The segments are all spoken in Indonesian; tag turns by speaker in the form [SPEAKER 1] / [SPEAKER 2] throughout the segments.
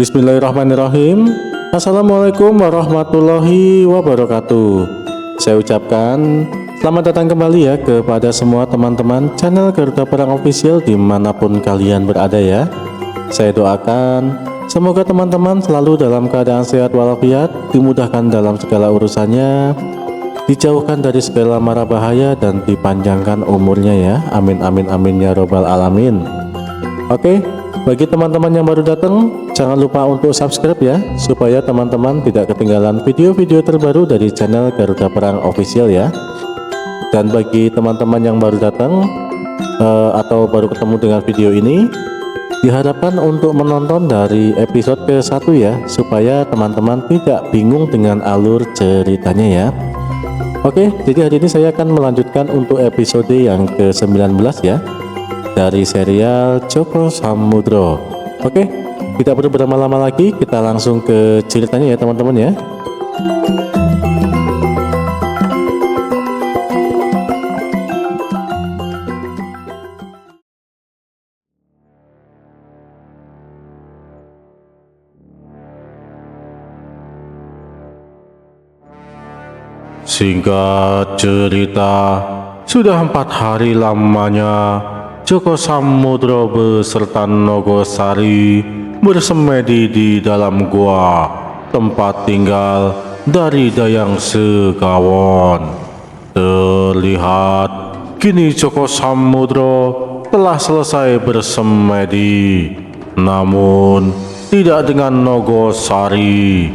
[SPEAKER 1] Bismillahirrahmanirrahim. Assalamualaikum warahmatullahi wabarakatuh. Saya ucapkan selamat datang kembali ya kepada semua teman-teman channel Garuda Perang Official dimanapun kalian berada ya. Saya doakan semoga teman-teman selalu dalam keadaan sehat walafiat, dimudahkan dalam segala urusannya, dijauhkan dari segala mara bahaya, dan dipanjangkan umurnya ya. Amin amin amin ya robbal alamin. Oke, bagi teman-teman yang baru datang, jangan lupa untuk subscribe ya, supaya teman-teman tidak ketinggalan video-video terbaru dari channel Garuda Perang Official ya. Dan bagi teman-teman yang baru datang atau baru ketemu dengan video ini, diharapkan untuk menonton dari episode ke-1 ya, supaya teman-teman tidak bingung dengan alur ceritanya ya. Oke, jadi hari ini saya akan melanjutkan untuk episode yang ke-19 ya, dari serial Joko Samudro. Oke, tidak perlu berlama-lama lagi, kita langsung ke ceritanya ya teman-teman ya. Singkat cerita, sudah 4 hari lamanya Joko Samudro beserta Nogosari bersemedi di dalam gua tempat tinggal dari Dayang Segawon. Terlihat kini Joko Samudro telah selesai bersemedi, namun tidak dengan Nogosari.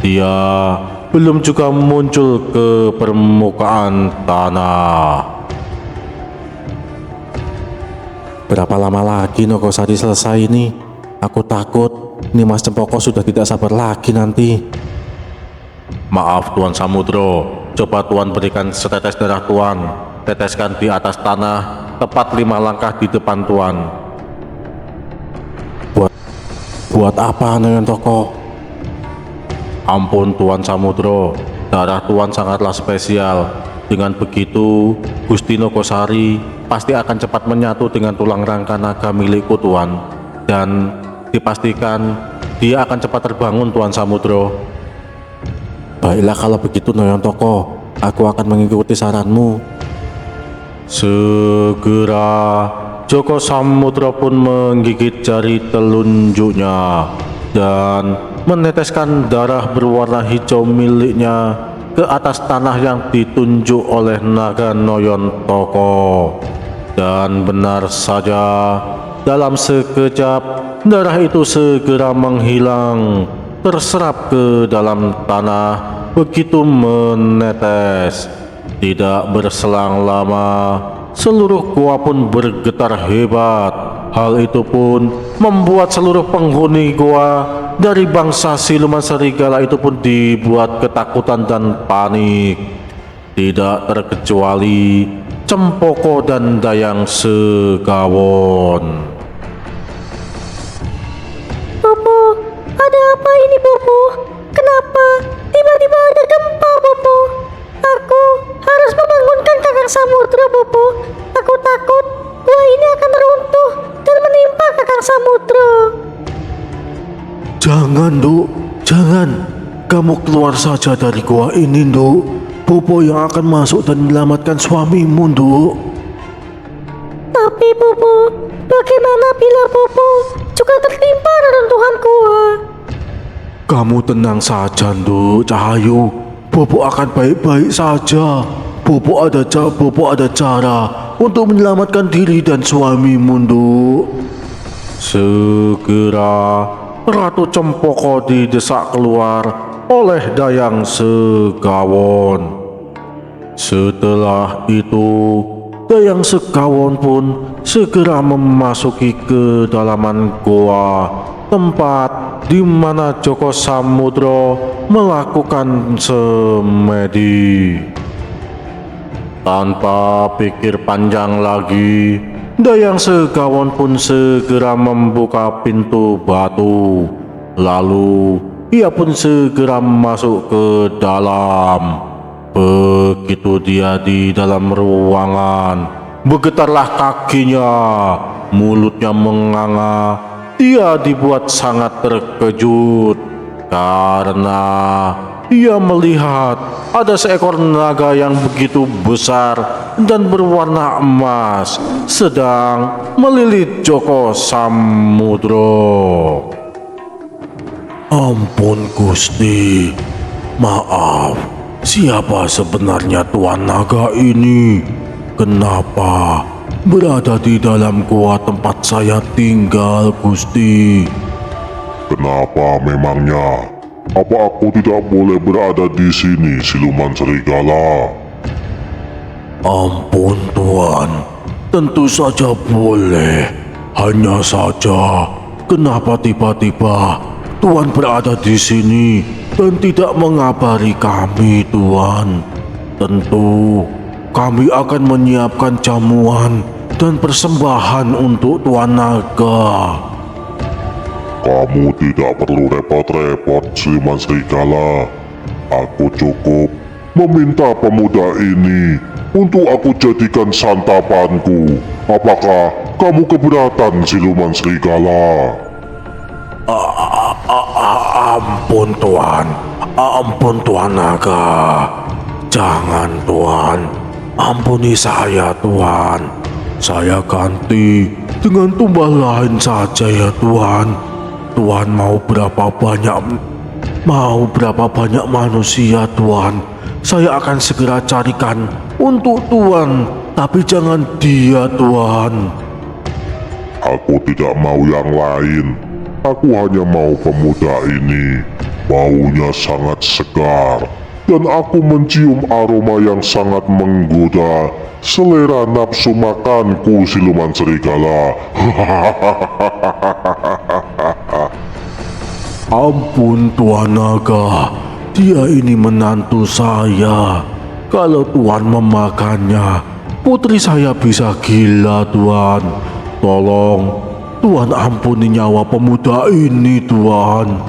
[SPEAKER 1] Dia belum juga muncul ke permukaan tanah. Berapa lama lagi Nogosari selesai ini? Aku takut ini Mas Cempoko sudah tidak sabar lagi nanti. Maaf Tuan Samudro, coba Tuan berikan setetes darah Tuan, teteskan di atas tanah, tepat 5 langkah di depan Tuan. Buat apa Noyon Toko? Ampun Tuan Samudro, darah Tuan sangatlah spesial. Dengan begitu, Gusti Nogosari pasti akan cepat menyatu dengan tulang rangka naga milikku Tuan, dan dipastikan dia akan cepat terbangun Tuan Samudro. Baiklah kalau begitu Noyon Toko, aku akan mengikuti saranmu. Segera Joko Samudro pun menggigit jari telunjuknya dan meneteskan darah berwarna hijau miliknya ke atas tanah yang ditunjuk oleh naga Noyon Toko. Dan benar saja, dalam sekejap darah itu segera menghilang, terserap ke dalam tanah begitu menetes. Tidak berselang lama, seluruh gua pun bergetar hebat. Hal itu pun membuat seluruh penghuni gua dari bangsa siluman serigala itu pun dibuat ketakutan dan panik. Tidak terkecuali Cempoko dan Dayang Segawon.
[SPEAKER 2] Bopo, ada apa ini Bopo? Kenapa tiba-tiba ada gempa Bopo? Aku harus membangunkan Kakang Samudro Bopo. Aku takut gua ini akan runtuh dan menimpa Kakang Samudro.
[SPEAKER 1] Jangan Duk, jangan. Kamu keluar saja dari gua ini Duk. Bopo yang akan masuk dan menyelamatkan suamimu Duk.
[SPEAKER 2] Tapi Bopo, bagaimana bila Bopo juga tertimpa reruntuhan gua?
[SPEAKER 1] Kamu tenang saja Duk Cahayu. Bopo akan baik-baik saja. Bopo ada cara untuk menyelamatkan diri dan suamimu Duk. Segera Ratu Cempoko didesak keluar oleh Dayang Segawon. Setelah itu, Dayang Segawon pun segera memasuki kedalaman goa, tempat di mana Joko Samudro melakukan semedi. Tanpa pikir panjang lagi, Dayang Segawon pun segera membuka pintu batu. Lalu ia pun segera masuk ke dalam. Begitu dia di dalam ruangan, bergetarlah kakinya, mulutnya menganga, dia dibuat sangat terkejut karena ia melihat ada seekor naga yang begitu besar dan berwarna emas sedang melilit Joko Samudro. Ampun Gusti, maaf, siapa sebenarnya Tuan Naga ini? Kenapa berada di dalam gua tempat saya tinggal, Gusti?
[SPEAKER 3] Kenapa memangnya? Apa aku tidak boleh berada di sini, siluman serigala?
[SPEAKER 1] Ampun Tuan, tentu saja boleh. Hanya saja, kenapa tiba-tiba Tuan berada di sini dan tidak mengabari kami, Tuan? Tentu kami akan menyiapkan jamuan dan persembahan untuk Tuan Naga.
[SPEAKER 3] Kamu tidak perlu repot-repot, siluman serigala. Aku cukup meminta pemuda ini untuk aku jadikan santapanku. Apakah kamu keberatan, siluman serigala?
[SPEAKER 1] Ampun Tuan Naga. Jangan Tuan, ampuni saya Tuan. Saya ganti dengan tumbal lain saja ya Tuan. Tuan mau berapa banyak manusia Tuan, saya akan segera carikan untuk Tuan. Tapi jangan dia Tuan.
[SPEAKER 3] Aku tidak mau yang lain. Aku hanya mau pemuda ini. Baunya sangat segar dan aku mencium aroma yang sangat menggoda selera nafsu makanku, siluman serigala.
[SPEAKER 1] Ampun Tuan Naga, dia ini menantu saya. Kalau Tuan memakannya, putri saya bisa gila Tuan. Tolong Tuan ampuni nyawa pemuda ini Tuan.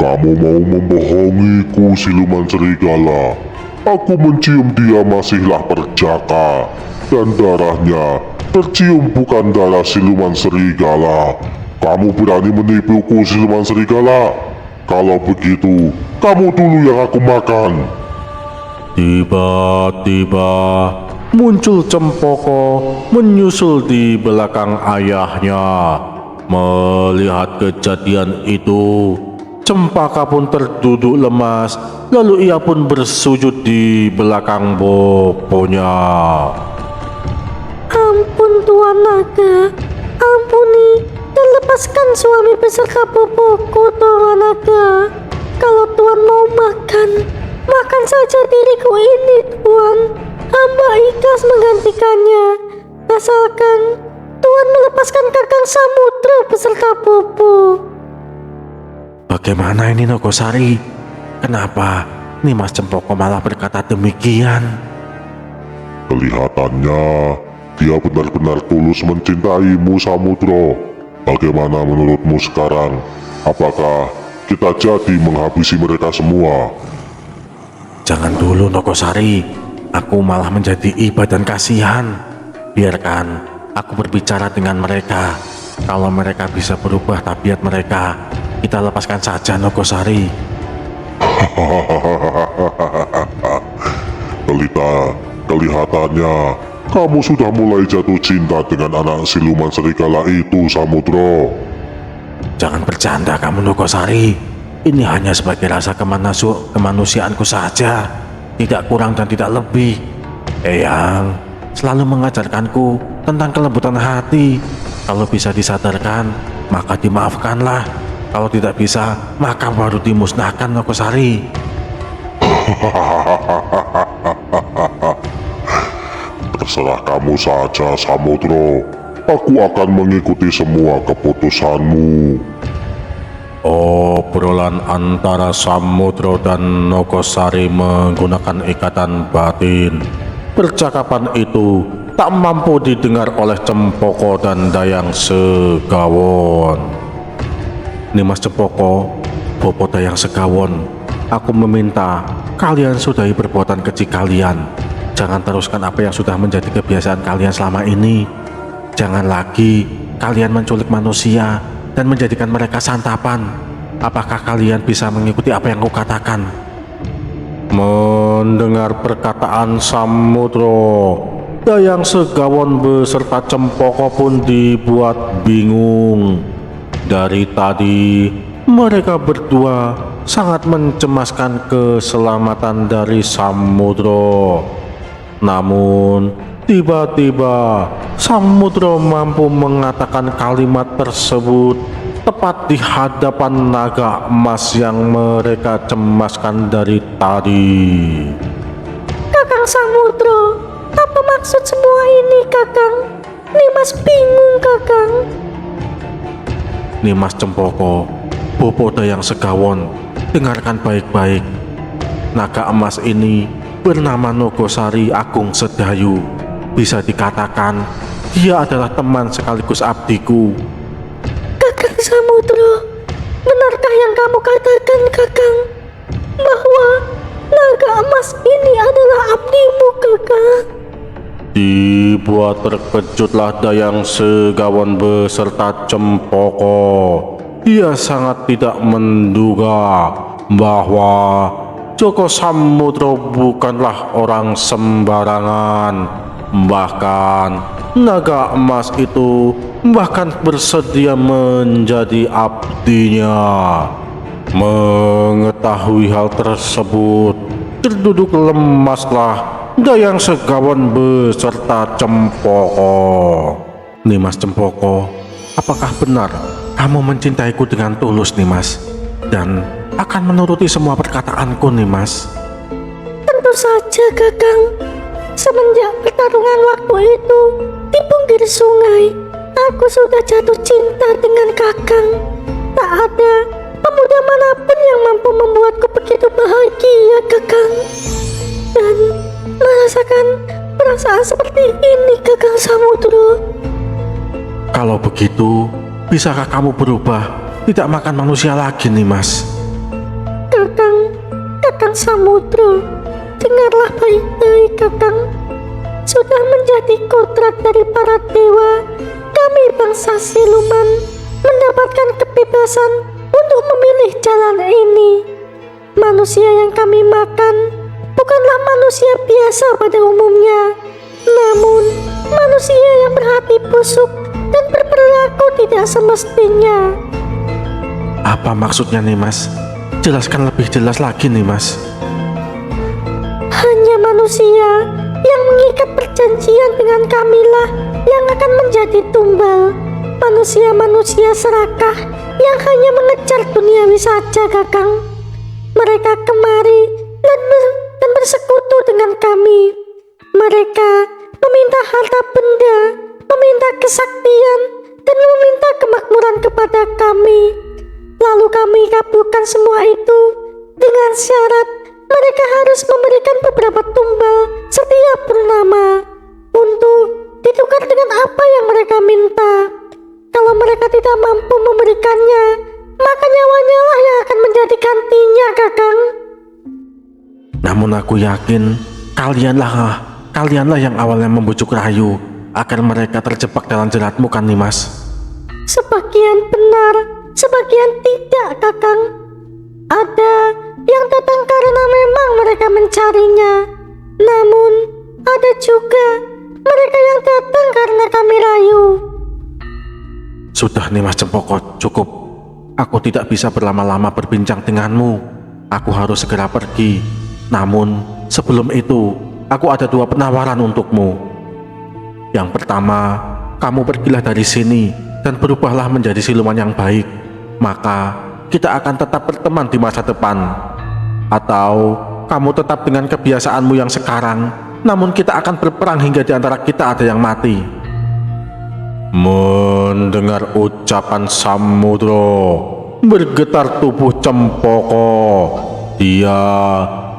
[SPEAKER 3] Kamu mau membohongiku, siluman serigala. Aku mencium dia masihlah perjaka dan darahnya tercium bukan darah siluman serigala. Kamu berani menipuku, siluman serigala? Kalau begitu, kamu dulu yang aku makan.
[SPEAKER 1] Tiba-tiba muncul Cempoko menyusul di belakang ayahnya. Melihat kejadian itu, Cempaka pun terduduk lemas, lalu ia pun bersujud di belakang boponya.
[SPEAKER 2] Ampun Tuan Naga, ampuni dan lepaskan suami beserta boboku Tuan Naga. Kalau Tuan mau makan saja diriku ini Tuan. Hamba ikhlas menggantikannya, asalkan Tuan melepaskan Kakang Samudro beserta bobo.
[SPEAKER 1] Bagaimana ini Nogosari? Kenapa Nimas Cempoko malah berkata demikian?
[SPEAKER 3] Kelihatannya dia benar-benar tulus mencintaimu, Samudro. Bagaimana menurutmu sekarang? Apakah kita jadi menghabisi mereka semua?
[SPEAKER 1] Jangan dulu Nogosari, aku malah menjadi iba dan kasihan. Biarkan aku berbicara dengan mereka. Kalau mereka bisa berubah tabiat mereka, kita lepaskan saja Nogosari.
[SPEAKER 3] Kelihatannya kamu sudah mulai jatuh cinta dengan anak siluman serigala itu, Samudro.
[SPEAKER 1] Jangan bercanda kamu Nogosari. Ini hanya sebagai rasa kemanusiaanku saja, tidak kurang dan tidak lebih. Eyang selalu mengajarkanku tentang kelembutan hati. Kalau bisa disadarkan, maka dimaafkanlah. Kalau tidak bisa, maka baru dimusnahkan Nogosari.
[SPEAKER 3] Terserah kamu saja, Samudro. Aku akan mengikuti semua keputusanmu.
[SPEAKER 1] Obrolan antara Samudro dan Nogosari menggunakan ikatan batin. Percakapan itu tak mampu didengar oleh Cempoko dan Dayang Segawon. Nimas Cempoko, Bopo Dayang Segawon, aku meminta kalian sudahi perbuatan keji kalian. jangan teruskan apa yang sudah menjadi kebiasaan kalian selama ini. Jangan lagi kalian menculik manusia dan menjadikan mereka santapan. Apakah kalian bisa mengikuti apa yang kukatakan? Mendengar perkataan Samudro, Dayang Segawon beserta Cempoko pun dibuat bingung. Dari tadi, mereka berdua sangat mencemaskan keselamatan dari Samudro. Namun, tiba-tiba Samudro mampu mengatakan kalimat tersebut tepat di hadapan naga emas yang mereka cemaskan dari tadi.
[SPEAKER 2] Kakang Samudro, apa maksud semua ini, Kakang? Nimas bingung, Kakang.
[SPEAKER 1] Nimas Cempoko, Bopo Dayang Segawon, dengarkan baik-baik. Naga emas ini bernama Nogosari Agung Sedayu. Bisa dikatakan dia adalah teman sekaligus abdiku.
[SPEAKER 2] Kakang Samudro, benarkah yang kamu katakan, Kakang? Bahwa naga emas ini adalah abdimu, Kakang?
[SPEAKER 1] Dibuat terkejutlah Dayang Segawon beserta Cempoko. Dia sangat tidak menduga bahwa Joko Samudro bukanlah orang sembarangan. Bahkan naga emas itu bahkan bersedia menjadi abdinya. Mengetahui hal tersebut, terduduk lemaslah Dayang Segawon beserta Cempoko. Nimas Cempoko, apakah benar kamu mencintaiku dengan tulus, Nimas? Dan akan menuruti semua perkataanku, Nimas?
[SPEAKER 2] Tentu saja, Kakang. Semenjak pertarungan waktu itu di pinggir sungai, aku sudah jatuh cinta dengan Kakang. Tak ada pemuda manapun yang mampu membuatku begitu bahagia, Kakang. Dan merasakan perasaan seperti ini, Kakang Samudro.
[SPEAKER 1] Kalau begitu, bisakah kamu berubah, tidak makan manusia lagi, Nimas?
[SPEAKER 2] Kakang Samudro, dengarlah baik-baik, Kakang. Sudah menjadi kodrat dari para dewa, kami bangsa siluman mendapatkan kebebasan untuk memilih jalan ini. Manusia yang kami makan bukanlah manusia biasa pada umumnya, namun manusia yang berhati busuk dan berperilaku tidak semestinya.
[SPEAKER 1] Apa maksudnya, Nimas? Jelaskan lebih jelas lagi, Nimas.
[SPEAKER 2] Hanya manusia yang mengikat perjanjian dengan kamilah yang akan menjadi tumbal. Manusia-manusia serakah yang hanya mengejar duniawi saja, Kakang. Mereka kemari dan bersekutu dengan kami. Mereka meminta harta benda, meminta kesaktian, dan meminta kemakmuran kepada kami. Lalu kami kabulkan semua itu dengan syarat mereka harus memberikan beberapa tumbal setiap purnama untuk ditukar dengan apa yang mereka minta. Kalau mereka tidak mampu memberikannya, maka nyawanya lah yang akan menjadi gantinya, Kakang.
[SPEAKER 1] Namun aku yakin kalianlah yang awalnya membujuk Rayu agar mereka terjebak dalam jeratmu, kan, Nimas?
[SPEAKER 2] Sebagian benar, sebagian tidak, Kakang. Ada yang datang karena memang mereka mencarinya. Namun, ada juga mereka yang datang karena kami rayu.
[SPEAKER 1] Sudah, Nimas Cempoko, cukup. Aku tidak bisa berlama-lama berbincang denganmu. Aku harus segera pergi. Namun, sebelum itu, aku ada 2 penawaran untukmu. Yang pertama, kamu pergilah dari sini dan berubahlah menjadi siluman yang baik. Maka, kita akan tetap berteman di masa depan. Atau, kamu tetap dengan kebiasaanmu yang sekarang, namun kita akan berperang hingga di antara kita ada yang mati. Mendengar ucapan Samudro, bergetar tubuh Cempoko. Dia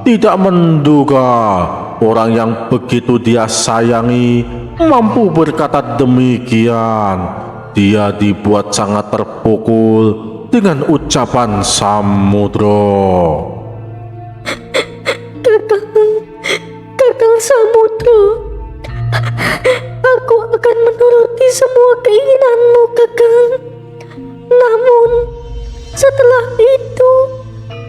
[SPEAKER 1] tidak menduga orang yang begitu dia sayangi mampu berkata demikian. Dia dibuat sangat terpukul dengan ucapan Samudro.
[SPEAKER 2] Kakang Samudro. Samudro. Aku akan menuruti semua keinginanmu, Kakang. Namun, setelah itu,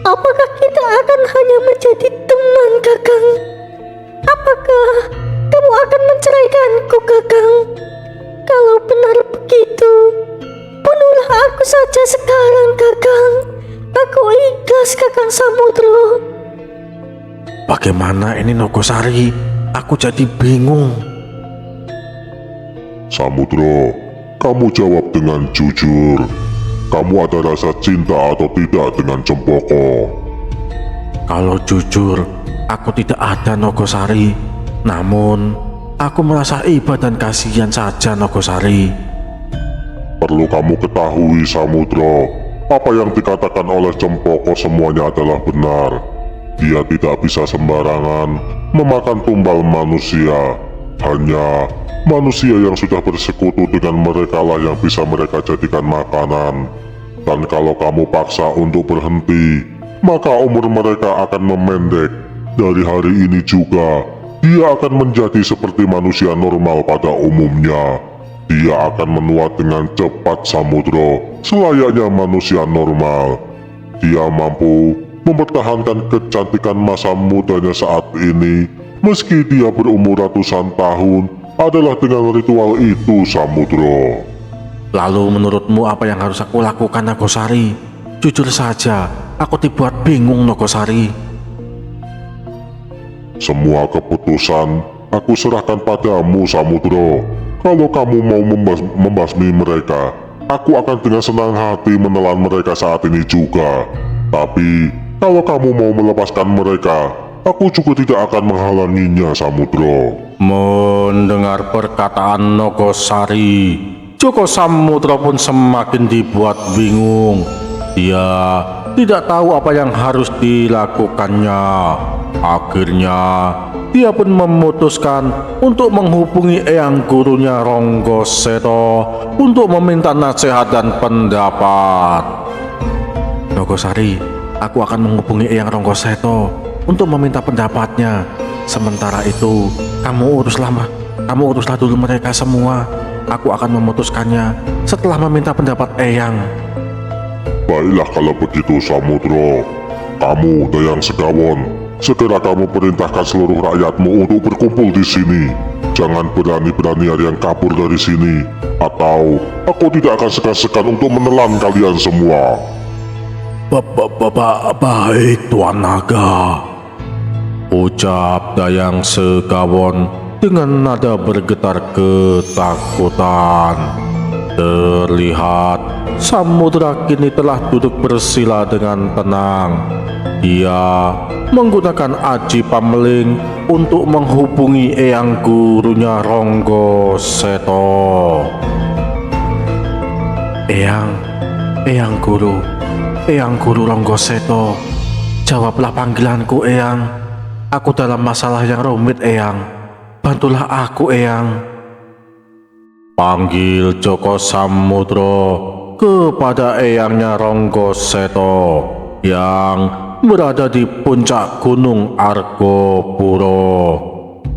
[SPEAKER 2] apakah kita akan hanya menjadi teman, Kakang? Apakah kamu akan menceraikanku, Kakang? Kalau benar begitu, bunuhlah aku saja sekarang, Kakang. Aku ikhlas, Kakang Samudro.
[SPEAKER 1] Bagaimana ini Nogosari? Aku jadi bingung.
[SPEAKER 3] Samudro, kamu jawab dengan jujur. Kamu ada rasa cinta atau tidak dengan Cempoko?
[SPEAKER 1] Kalau jujur, aku tidak ada Nogosari. Namun, aku merasa iba dan kasihan saja Nogosari.
[SPEAKER 3] Perlu kamu ketahui, Samudro, apa yang dikatakan oleh Cempoko semuanya adalah benar. Dia tidak bisa sembarangan memakan tumbal manusia. Hanya manusia yang sudah bersekutu dengan mereka lah yang bisa mereka jadikan makanan. Dan kalau kamu paksa untuk berhenti, maka umur mereka akan memendek. Dari hari ini juga, dia akan menjadi seperti manusia normal pada umumnya. Dia akan menua dengan cepat, Samudro, selayaknya manusia normal. Dia mampu mempertahankan kecantikan masa mudanya saat ini, meski dia berumur ratusan tahun, adalah dengan ritual itu, Samudro.
[SPEAKER 1] Lalu menurutmu apa yang harus aku lakukan Nogosari? Jujur saja, aku dibuat bingung Nogosari.
[SPEAKER 3] Semua keputusan aku serahkan padamu, Samudro. Kalau kamu mau membasmi mereka, aku akan dengan senang hati menelan mereka saat ini juga. Tapi, kalau kamu mau melepaskan mereka, aku juga tidak akan menghalanginya, Samudro.
[SPEAKER 1] Mendengar perkataan Nogosari, Joko Samudro pun semakin dibuat bingung. Dia tidak tahu apa yang harus dilakukannya. Akhirnya, dia pun memutuskan untuk menghubungi eyang gurunya Ronggoseto untuk meminta nasihat dan pendapat. Nogosari, aku akan menghubungi eyang Ronggoseto untuk meminta pendapatnya. Sementara itu, kamu uruslah dulu mereka semua. Aku akan memutuskannya setelah meminta pendapat eyang.
[SPEAKER 3] Baiklah kalau begitu, Samudro. Kamu, Dayang Segawon, segera kamu perintahkan seluruh rakyatmu untuk berkumpul di sini. Jangan berani-berani ada yang kabur dari sini, atau aku tidak akan segan-segan untuk menelan kalian semua.
[SPEAKER 1] Baik, Tuan Naga, ucap Dayang Segawon dengan nada bergetar ketakutan. Terlihat Samudra kini telah duduk bersila dengan tenang. Dia menggunakan aji pameling untuk menghubungi eyang gurunya Ronggoseto. Eyang guru Ronggoseto, jawablah panggilanku, eyang. Aku dalam masalah yang rumit, eyang. Bantulah aku, eyang. Panggil Joko Samudro kepada eyangnya Ronggoseto yang berada di puncak gunung Argopuro.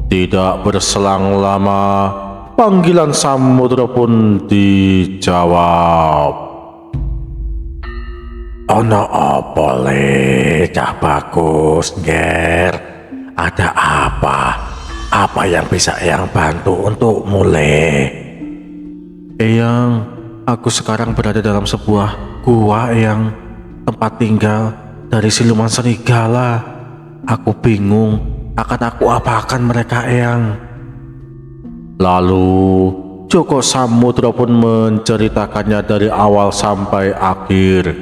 [SPEAKER 1] Tidak berselang lama, panggilan Samudro pun dijawab. Ono apa le, Cah Bagus, Nger? Ada apa? Apa yang bisa eyang bantu untuk mulai? Eyang, aku sekarang berada dalam sebuah gua, eyang. Tempat tinggal dari siluman serigala. Aku bingung akan aku apakan mereka, eyang. Lalu Joko Samudro pun menceritakannya dari awal sampai akhir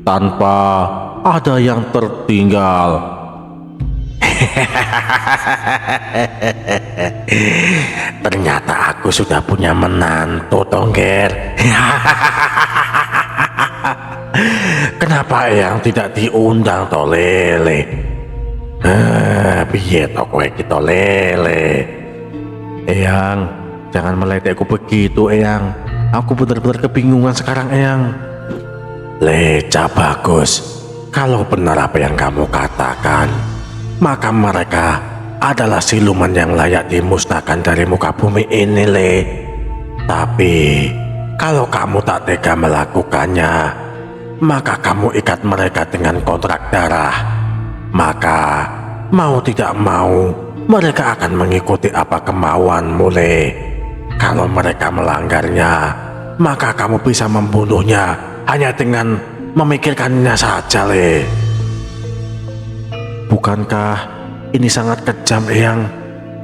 [SPEAKER 1] tanpa ada yang tertinggal. Ternyata aku sudah punya menantu, Tongger. Kenapa eyang tidak diundang, to lele? Piye to kowe iki, to lele? Eyang, jangan meletekku begitu, eyang. Aku benar-benar kebingungan sekarang, eyang. Cah Bagus, kalau benar apa yang kamu katakan, maka mereka adalah siluman yang layak dimusnahkan dari muka bumi ini, Le. Tapi kalau kamu tak tega melakukannya, maka kamu ikat mereka dengan kontrak darah. Maka mau tidak mau, mereka akan mengikuti apa kemauanmu, Le. Kalau mereka melanggarnya, maka kamu bisa membunuhnya hanya dengan memikirkannya saja, Le. Bukankah ini sangat kejam, Eyang?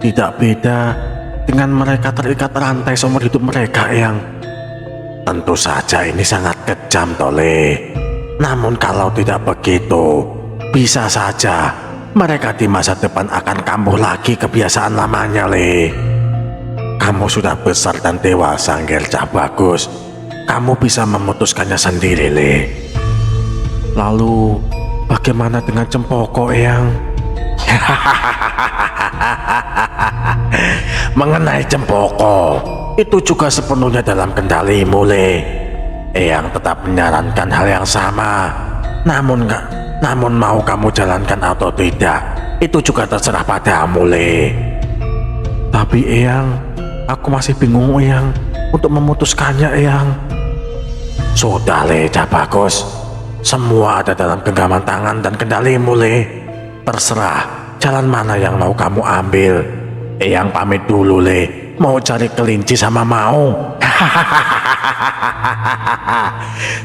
[SPEAKER 1] Tidak beda dengan mereka terikat rantai seumur hidup mereka, Eyang. Tentu saja ini sangat kejam, Tole. Namun kalau tidak begitu, bisa saja mereka di masa depan akan kambuh lagi kebiasaan lamanya, Le. Kamu sudah besar dan dewasa, Ngger Cah Bagus. Kamu bisa memutuskannya sendiri, Le. Lalu, bagaimana dengan Cempoko, Eyang? Mengenai Cempoko, itu juga sepenuhnya dalam kendalimu, Le. Eyang tetap menyarankan hal yang sama. Namun mau kamu jalankan atau tidak, itu juga terserah padamu, Le. Tapi Eyang, aku masih bingung, Eyang, untuk memutuskannya, Eyang. Sudah, Le Cah Bagus. Semua ada dalam genggaman tangan dan kendalimu, Le. Terserah jalan mana yang mau kamu ambil. Eyang pamit dulu, Le. Mau cari kelinci sama mau.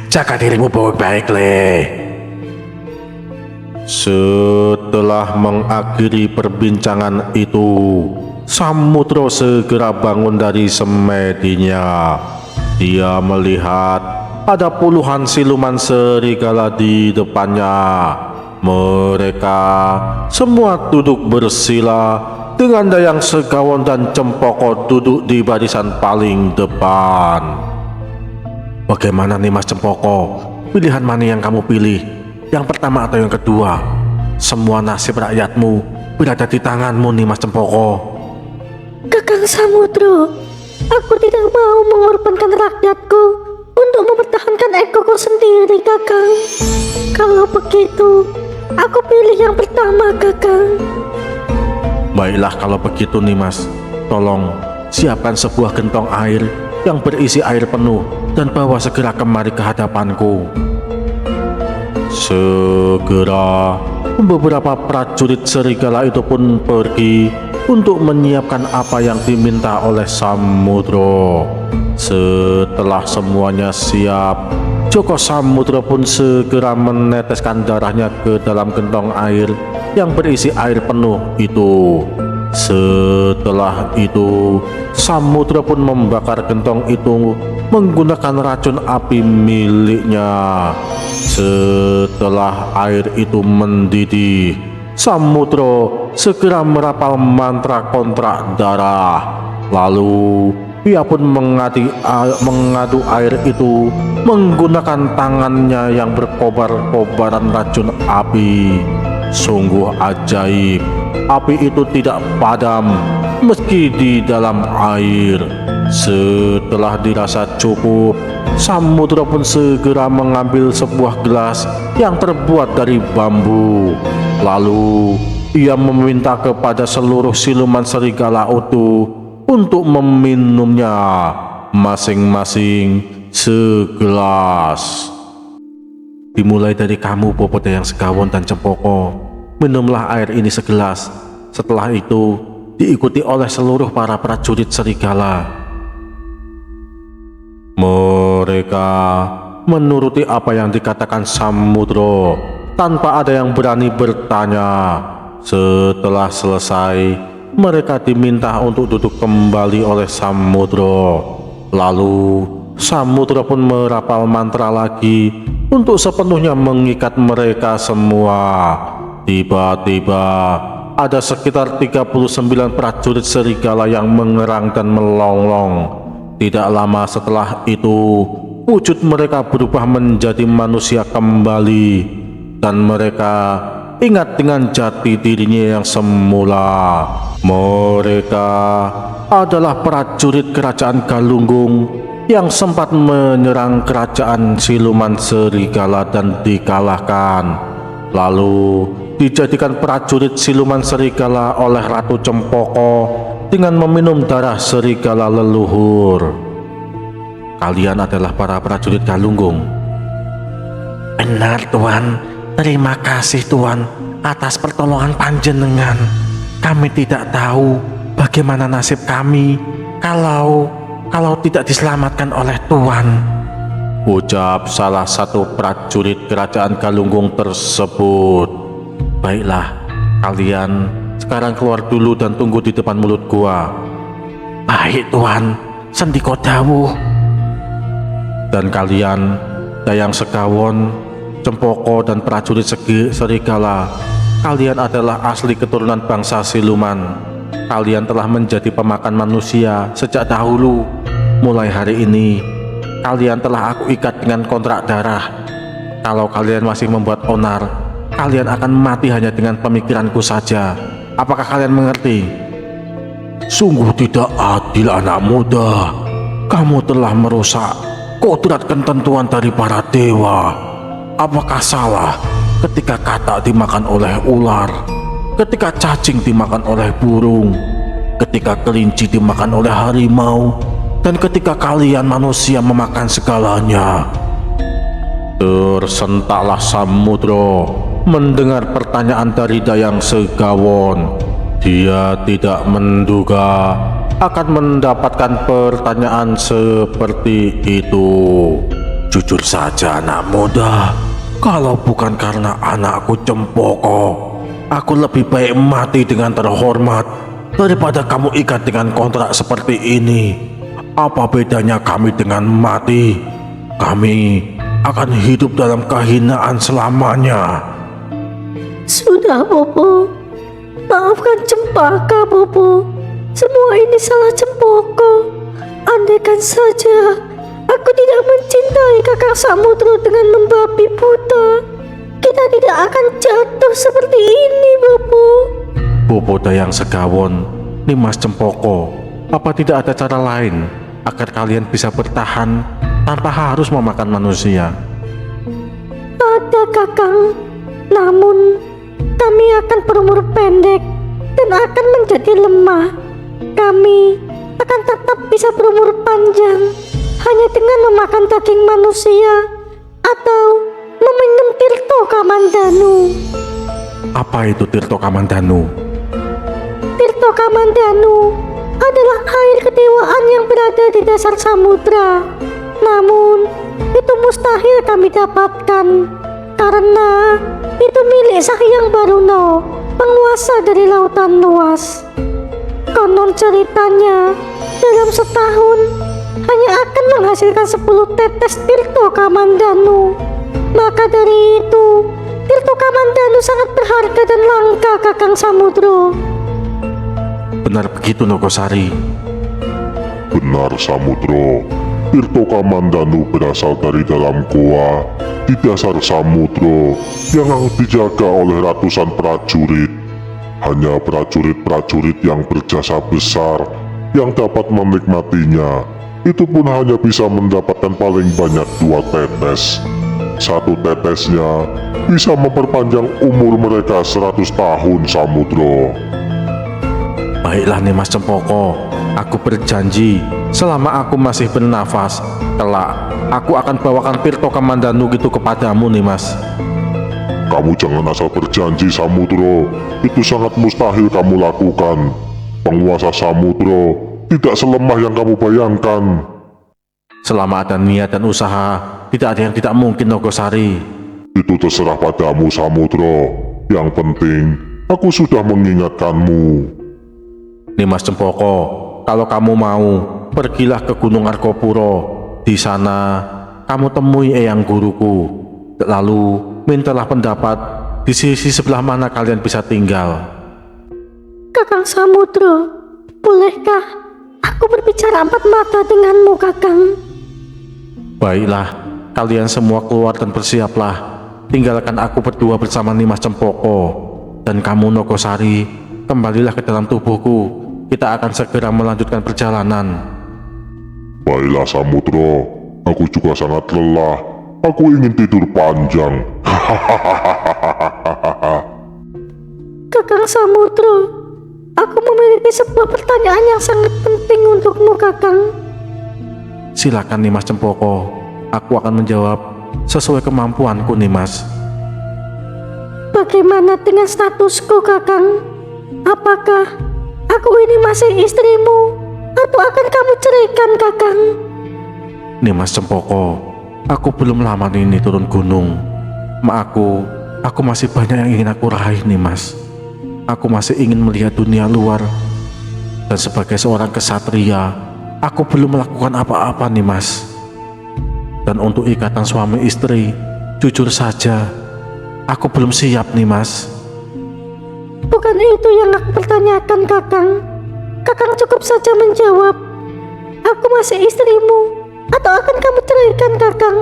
[SPEAKER 1] Jaga dirimu baik-baik, Le. Setelah mengakhiri perbincangan itu, Samudro segera bangun dari semedinya. Dia melihat ada puluhan siluman serigala di depannya. Mereka semua duduk bersila dengan Dayang Segawon dan Cempoko duduk di barisan paling depan. Bagaimana nih Mas Cempoko? Pilihan mana yang kamu pilih? Yang pertama atau yang kedua? Semua nasib rakyatmu berada di tanganmu nih Mas Cempoko.
[SPEAKER 2] Kakang Samudro, aku tidak mau mengorbankan rakyatku untuk mempertahankan egoku sendiri, Kakang. Kalau begitu, aku pilih yang pertama, Kakang.
[SPEAKER 1] Baiklah kalau begitu nih Mas. Tolong siapkan sebuah gentong air yang berisi air penuh dan bawa segera kemari ke hadapanku. Segera beberapa prajurit serigala itu pun pergi untuk menyiapkan apa yang diminta oleh Samudro. Setelah semuanya siap, Joko Samudro pun segera meneteskan darahnya ke dalam gentong air yang berisi air penuh itu. Setelah itu, Samudro pun membakar gentong itu menggunakan racun api miliknya. Setelah air itu mendidih, Samudro segera merapal mantra kontrak darah. Lalu ia pun mengadu air itu menggunakan tangannya yang berkobar-kobaran racun api. Sungguh ajaib, api itu tidak padam meski di dalam air. Setelah dirasa cukup, Samudro pun segera mengambil sebuah gelas yang terbuat dari bambu. Lalu ia meminta kepada seluruh siluman serigala itu untuk meminumnya masing-masing segelas. Dimulai dari kamu, Bopo Dayang Segawon dan Cempoko. Minumlah air ini segelas. Setelah itu diikuti oleh seluruh para prajurit serigala. Mereka menuruti apa yang dikatakan Samudro tanpa ada yang berani bertanya. Setelah selesai, mereka diminta untuk duduk kembali oleh Samudro. Lalu Samudro pun merapal mantra lagi untuk sepenuhnya mengikat mereka semua. Tiba-tiba ada sekitar 39 prajurit serigala yang mengerang dan melonglong. Tidak lama setelah itu, wujud mereka berubah menjadi manusia kembali, dan mereka ingat dengan jati dirinya yang semula. Mereka adalah prajurit kerajaan Galunggung yang sempat menyerang kerajaan siluman serigala dan dikalahkan. Lalu dijadikan prajurit siluman serigala oleh Ratu Cempoko dengan meminum darah serigala leluhur. Kalian adalah para prajurit Galunggung. Benar Tuan, terima kasih Tuan atas pertolongan panjenengan. Kami tidak tahu bagaimana nasib kami kalau tidak diselamatkan oleh Tuan, ucap salah satu prajurit kerajaan Galunggung tersebut. Baiklah, kalian sekarang keluar dulu dan tunggu di depan mulut gua. Baik Tuan, sendiko dawuh. Dan kalian, Dayang Segawon, Cempoko dan prajurit serigala, kalian adalah asli keturunan bangsa siluman. Kalian telah menjadi pemakan manusia sejak dahulu. Mulai hari ini, kalian telah aku ikat dengan kontrak darah. Kalau kalian masih membuat onar, kalian akan mati hanya dengan pemikiranku saja. Apakah kalian mengerti? Sungguh tidak adil anak muda. Kamu telah merusak kodrat ketentuan dari para dewa. Apakah salah ketika katak dimakan oleh ular, ketika cacing dimakan oleh burung, ketika kelinci dimakan oleh harimau, dan ketika kalian manusia memakan segalanya? Tersentaklah Samudro mendengar pertanyaan dari Dayang Segawon. Dia tidak menduga akan mendapatkan pertanyaan seperti itu. Jujur saja anak muda, kalau bukan karena anakku Cempoko, aku lebih baik mati dengan terhormat daripada kamu ikat dengan kontrak seperti ini. Apa bedanya kami dengan mati? Kami akan hidup dalam kehinaan selamanya.
[SPEAKER 2] Sudah Bopo, maafkan Cempaka Bopo. Semua ini salah Cempoko. Andaikan saja aku tidak mencintai Kakang Samudro dengan membabi buta, kita tidak akan jatuh seperti ini Bopo.
[SPEAKER 1] Bopo Dayang Segawon, Nimas Cempoko, apa tidak ada cara lain agar kalian bisa bertahan tanpa harus memakan manusia?
[SPEAKER 2] Ada Kakang, namun kami akan berumur pendek dan akan menjadi lemah. Kami akan tetap bisa berumur panjang hanya dengan memakan daging manusia atau meminum Tirto Kamandanu.
[SPEAKER 1] Apa itu Tirto Kamandanu?
[SPEAKER 2] Tirto Kamandanu adalah air kedewaan yang berada di dasar samudra. Namun, itu mustahil kami dapatkan karena itu milik Sahyang Baruno, penguasa dari lautan luas. Konon ceritanya, dalam setahun hanya akan menghasilkan 10 tetes Tirto Kamandanu. Maka dari itu, Tirto Kamandanu sangat berharga dan langka Kakang Samudro.
[SPEAKER 1] Benar begitu Nogosari?
[SPEAKER 3] Benar Samudro, Tirto Kamandanu berasal dari dalam goa di dasar samudro yang dijaga oleh ratusan prajurit. Hanya prajurit-prajurit yang berjasa besar yang dapat menikmatinya. Itu pun hanya bisa mendapatkan paling banyak 2 tetes. 1 tetesnya bisa memperpanjang umur mereka 100 tahun Samudro.
[SPEAKER 1] Baiklah Nimas Cempoko, aku berjanji selama aku masih bernafas, kelak aku akan bawakan Tirto Kamandanu itu kepadamu Nimas.
[SPEAKER 3] Kamu jangan asal berjanji Samudro, itu sangat mustahil kamu lakukan. Penguasa Samudro tidak selemah yang kamu bayangkan.
[SPEAKER 1] Selama ada niat dan usaha, tidak ada yang tidak mungkin Nogosari.
[SPEAKER 3] Itu terserah padamu Samudro. Yang penting, aku sudah mengingatkanmu.
[SPEAKER 1] Nimas Cempoko, kalau kamu mau, pergilah ke Gunung Argopuro. Di sana, kamu temui Eyang Guruku. Lalu, mintalah pendapat di sisi sebelah mana kalian bisa tinggal.
[SPEAKER 2] Kakang Samudro, bolehkah aku berbicara 4 mata denganmu Kakang?
[SPEAKER 1] Baiklah, kalian semua keluar dan bersiaplah. Tinggalkan aku berdua bersama Nimas Cempoko. Dan kamu Nogosari, kembalilah ke dalam tubuhku. Kita akan segera melanjutkan perjalanan.
[SPEAKER 3] Baiklah Samudro, aku juga sangat lelah. Aku ingin tidur panjang.
[SPEAKER 2] Kakang Samudro, aku memiliki sebuah pertanyaan yang sangat penting untukmu, Kakang.
[SPEAKER 1] Silakan Nimas Cempoko, aku akan menjawab sesuai kemampuanku Nimas.
[SPEAKER 2] Bagaimana dengan statusku, Kakang? Apakah aku ini masih istrimu atau akan kamu ceraikan, Kakang?
[SPEAKER 1] Nimas Cempoko, aku belum lama ini turun gunung. Aku masih banyak yang ingin aku raih Nimas. Aku masih ingin melihat dunia luar. Dan sebagai seorang kesatria, aku belum melakukan apa-apa Nimas. Dan untuk ikatan suami istri, jujur saja, aku belum siap Nimas.
[SPEAKER 2] Bukan itu yang aku pertanyakan, Kakang. Kakang cukup saja menjawab, aku masih istrimu atau akan kamu ceraikan, Kakang?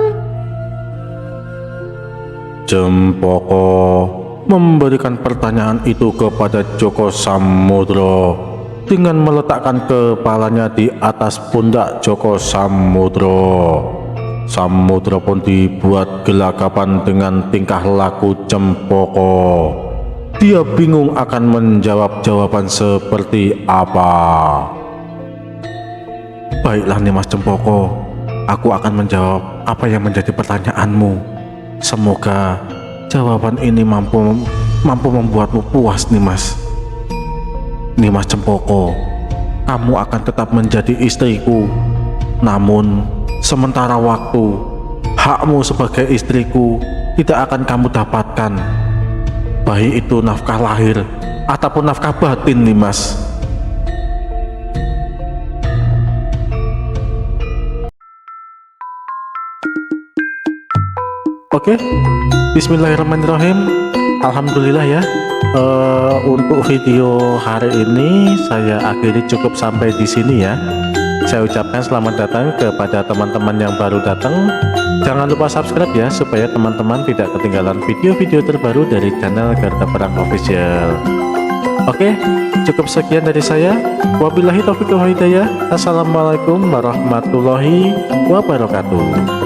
[SPEAKER 1] Cempoko memberikan pertanyaan itu kepada Joko Samudro dengan meletakkan kepalanya di atas pundak Joko Samudro. Samudro pun dibuat gelagapan dengan tingkah laku Cempoko. Dia bingung akan menjawab jawaban seperti apa. Baiklah Nimas Cempoko, aku akan menjawab apa yang menjadi pertanyaanmu. Semoga jawaban ini mampu membuatmu puas Nimas. Nimas Cempoko, kamu akan tetap menjadi istriku. Namun sementara waktu, hakmu sebagai istriku tidak akan kamu dapatkan, baik itu nafkah lahir ataupun nafkah batin Nimas. Oke, bismillahirrahmanirrahim. Alhamdulillah ya. Untuk video hari ini saya akhiri cukup sampai di sini ya. Saya ucapkan selamat datang kepada teman-teman yang baru datang. Jangan lupa subscribe ya, supaya teman-teman tidak ketinggalan video-video terbaru dari channel Garuda Perang Official. Oke, cukup sekian dari saya. Wabillahi taufiq wal hidayah. Assalamualaikum warahmatullahi wabarakatuh.